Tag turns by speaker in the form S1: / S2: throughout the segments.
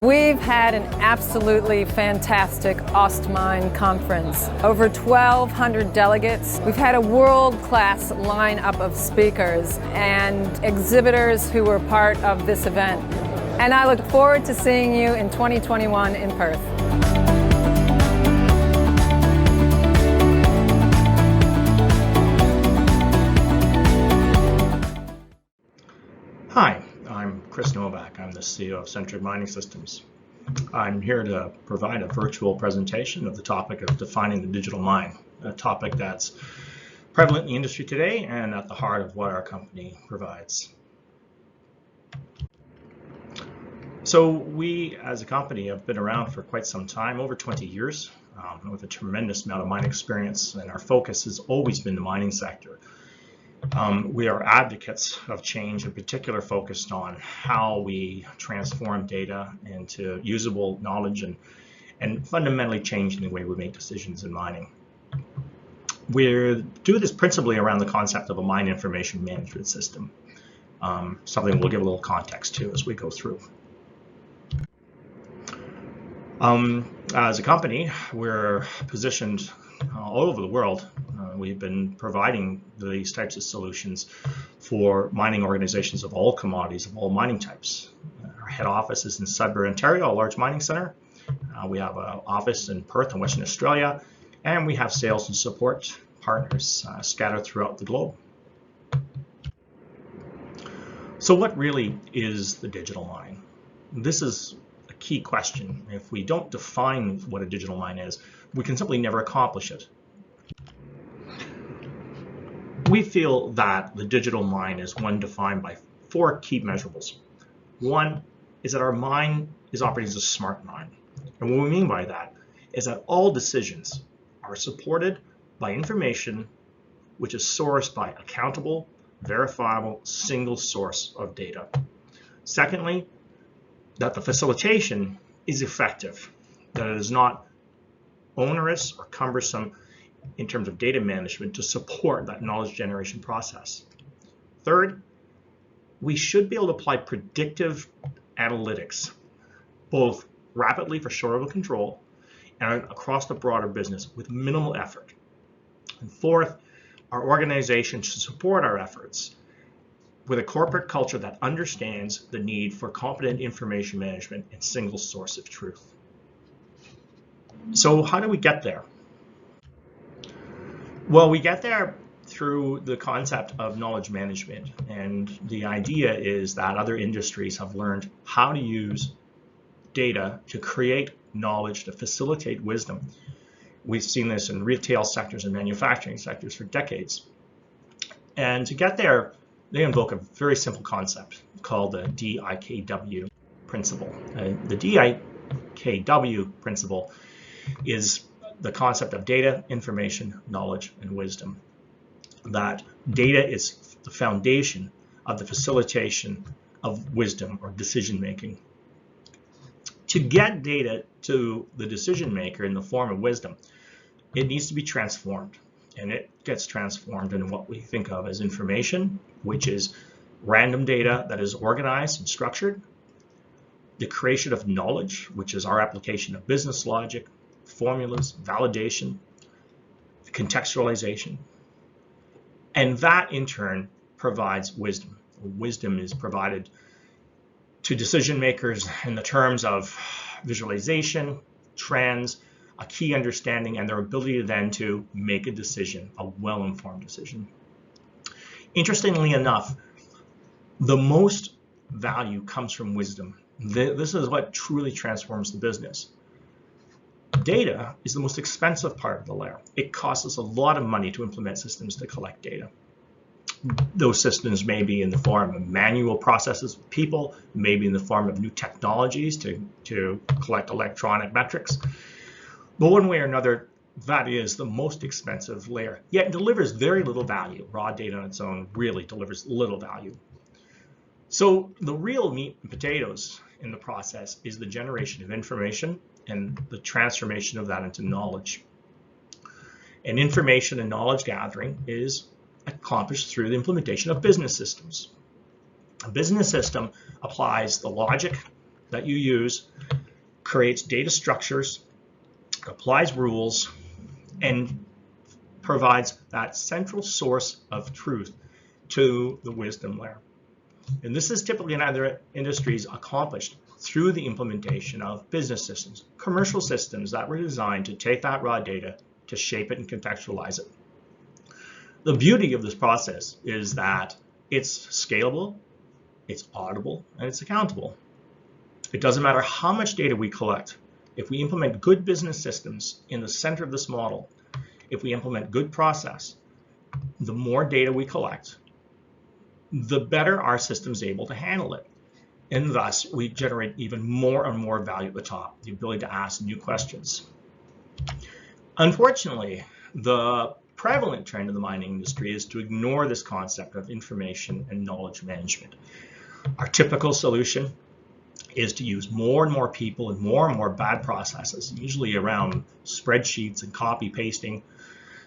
S1: We've had an absolutely fantastic OstMine conference. Over 1,200 delegates. We've had a world-class lineup of speakers and exhibitors who were part of this event. And I look forward to seeing you in 2021 in Perth.
S2: Hi, I'm Chris Novak. I'm the CEO of Centric Mining Systems. I'm here to provide a virtual presentation of the topic of defining the digital mine, a topic that's prevalent in the industry today and at the heart of what our company provides. So we, as a company, have been around for quite some time, over 20 years, with a tremendous amount of mining experience, and our focus has always been the mining sector. We are advocates of change, in particular focused on how we transform data into usable knowledge and fundamentally changing the way we make decisions in mining. We do this principally around the concept of a mine information management system, something we'll give a little context to as we go through. As a company, we're positioned all over the world. We've been providing these types of solutions for mining organizations of all commodities, of all mining types. Our head office is in Sudbury, Ontario, a large mining center. We have an office in Perth in Western Australia, and we have sales and support partners scattered throughout the globe. So what really is the digital mine? This is a key question. If we don't define what a digital mine is, we can simply never accomplish it. We feel that the digital mine is one defined by four key measurables. One is that our mine is operating as a smart mine. And what we mean by that is that all decisions are supported by information which is sourced by accountable, verifiable, single source of data. Secondly, that the facilitation is effective, that it is not onerous or cumbersome in terms of data management to support that knowledge generation process. Third, we should be able to apply predictive analytics, both rapidly for short-order control and across the broader business with minimal effort. And fourth, our organization should support our efforts with a corporate culture that understands the need for competent information management and single source of truth. So how do we get there? Well, we get there through the concept of knowledge management. And the idea is that other industries have learned how to use data to create knowledge, to facilitate wisdom. We've seen this in retail sectors and manufacturing sectors for decades. And to get there, they invoke a very simple concept called the DIKW principle. The DIKW principle is the concept of data, information, knowledge, and wisdom. That data is the foundation of the facilitation of wisdom or decision making. To get data to the decision maker in the form of wisdom, it needs to be transformed. And it gets transformed in what we think of as information, which is random data that is organized and structured. The creation of knowledge, which is our application of business logic, formulas, validation, contextualization. And that in turn provides wisdom. Wisdom is provided to decision makers in the terms of visualization, trends, a key understanding, and their ability then to make a decision, a well-informed decision. Interestingly enough, the most value comes from wisdom. This is what truly transforms the business. Data is the most expensive part of the layer. It costs us a lot of money to implement systems to collect data. Those systems may be in the form of manual processes with people, maybe in the form of new technologies to collect electronic metrics. But one way or another, that is the most expensive layer, yet it delivers very little value. Raw data on its own really delivers little value. So the real meat and potatoes in the process is the generation of information and the transformation of that into knowledge. And information and knowledge gathering is accomplished through the implementation of business systems. A business system applies the logic that you use creates data structures, applies rules, and provides that central source of truth to the wisdom layer. And this is typically in other industries accomplished through the implementation of business systems, commercial systems that were designed to take that raw data, to shape it and contextualize it. The beauty of this process is that it's scalable, it's auditable, and it's accountable. It doesn't matter how much data we collect. If we implement good business systems in the center of this model, if we implement good process, the more data we collect, the better our system is able to handle it. And thus, we generate even more and more value at the top, the ability to ask new questions. Unfortunately, the prevalent trend in the mining industry is to ignore this concept of information and knowledge management. Our typical solution is to use more and more people and more bad processes, usually around spreadsheets and copy pasting,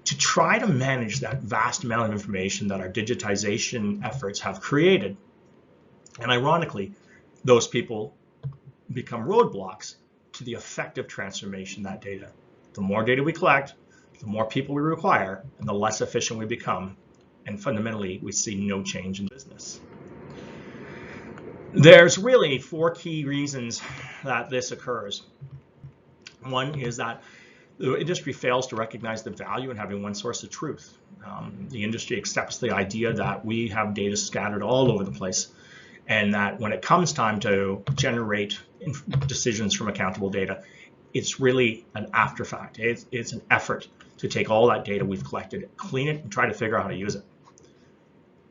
S2: to try to manage that vast amount of information that our digitization efforts have created. And ironically, those people become roadblocks to the effective transformation of that data. The more data we collect, the more people we require, and the less efficient we become. And fundamentally, we see no change in business. There's really 4 key reasons that this occurs. One is that the industry fails to recognize the value in having one source of truth. The industry accepts the idea that we have data scattered all over the place, and that when it comes time to generate decisions from accountable data, it's really an after fact. It's an effort to take all that data we've collected, clean it, and try to figure out how to use it.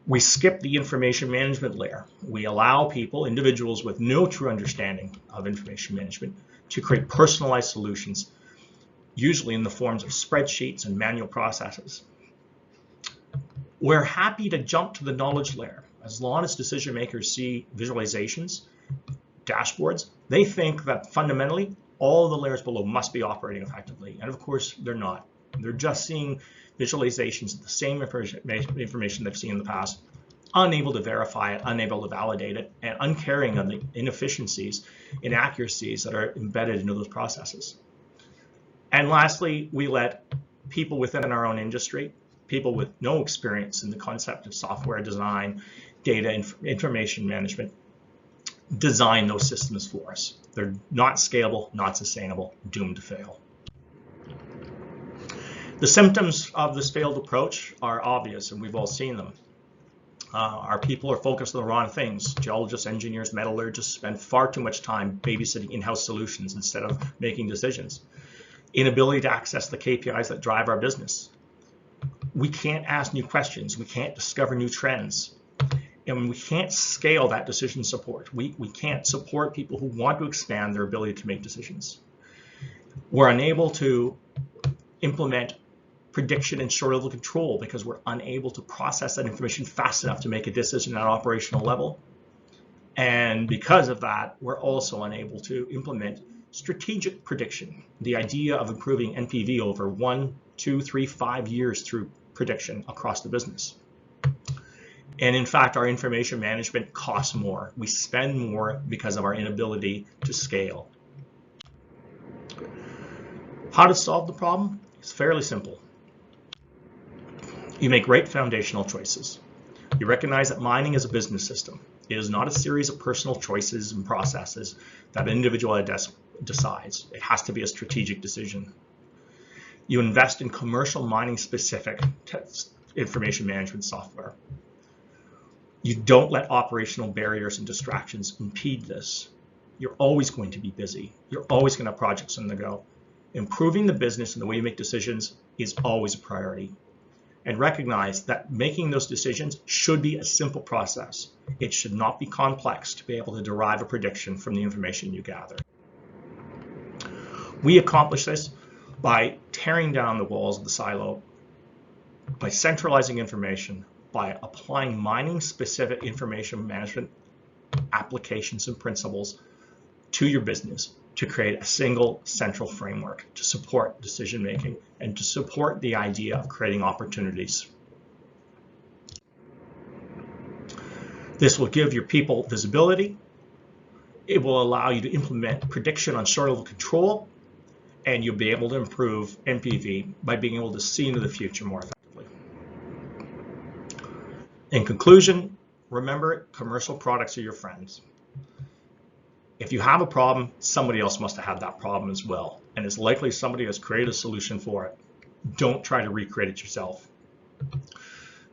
S2: We skip the information management layer. We allow people, individuals with no true understanding of information management, to create personalized solutions, usually in the forms of spreadsheets and manual processes. We're happy to jump to the knowledge layer. As long as decision makers see visualizations, dashboards, they think that fundamentally all the layers below must be operating effectively. And of course, they're not. They're just seeing visualizations of the same information they've seen in the past, unable to verify it, unable to validate it, and uncaring of the inefficiencies, inaccuracies that are embedded into those processes. And lastly, we let people within our own industry, people with no experience in the concept of software design, data, information management, design those systems for us. They're not scalable, not sustainable, doomed to fail. The symptoms of this failed approach are obvious, and we've all seen them. Our people are focused on the wrong things. Geologists, engineers, metallurgists spend far too much time babysitting in-house solutions instead of making decisions. Inability to access the KPIs that drive our business. We can't ask new questions. We can't discover new trends. And we can't scale that decision support. We can't support people who want to expand their ability to make decisions. We're unable to implement prediction and short-level control because we're unable to process that information fast enough to make a decision at an operational level. And because of that, we're also unable to implement strategic prediction, the idea of improving NPV over 1, 2, 3, 5 years through prediction across the business. And in fact, our information management costs more. We spend more because of our inability to scale. How to solve the problem? It's fairly simple. You make great foundational choices. You recognize that mining is a business system. It is not a series of personal choices and processes that an individual decides. It has to be a strategic decision. You invest in commercial mining specific information management software. You don't let operational barriers and distractions impede this. You're always going to be busy. You're always going to have projects on the go. Improving the business and the way you make decisions is always a priority. And recognize that making those decisions should be a simple process. It should not be complex to be able to derive a prediction from the information you gather. We accomplish this by tearing down the walls of the silo, by centralizing information, by applying mining-specific information management applications and principles to your business to create a single central framework to support decision-making and to support the idea of creating opportunities. This will give your people visibility, It will allow you to implement prediction on short level control, and you'll be able to improve NPV by being able to see into the future more effectively. In conclusion, remember, commercial products are your friends. If you have a problem, somebody else must have had that problem as well, and it's likely somebody has created a solution for it. Don't try to recreate it yourself.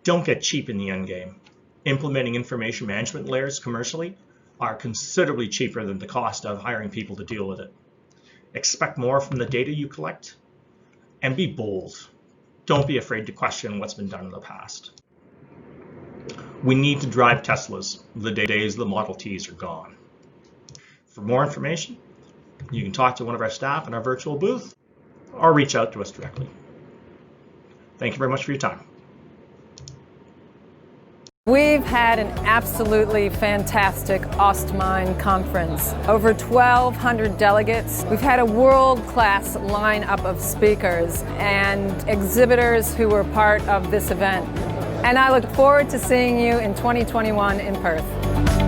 S2: Don't get cheap in the end game. Implementing information management layers commercially are considerably cheaper than the cost of hiring people to deal with it. Expect more from the data you collect, and be bold. Don't be afraid to question what's been done in the past. We need to drive Teslas. The days of the Model Ts are gone. For more information, you can talk to one of our staff in our virtual booth or reach out to us directly. Thank you very much for your time.
S1: We've had an absolutely fantastic OstMine conference. Over 1,200 delegates. We've had a world-class lineup of speakers and exhibitors who were part of this event. And I look forward to seeing you in 2021 in Perth.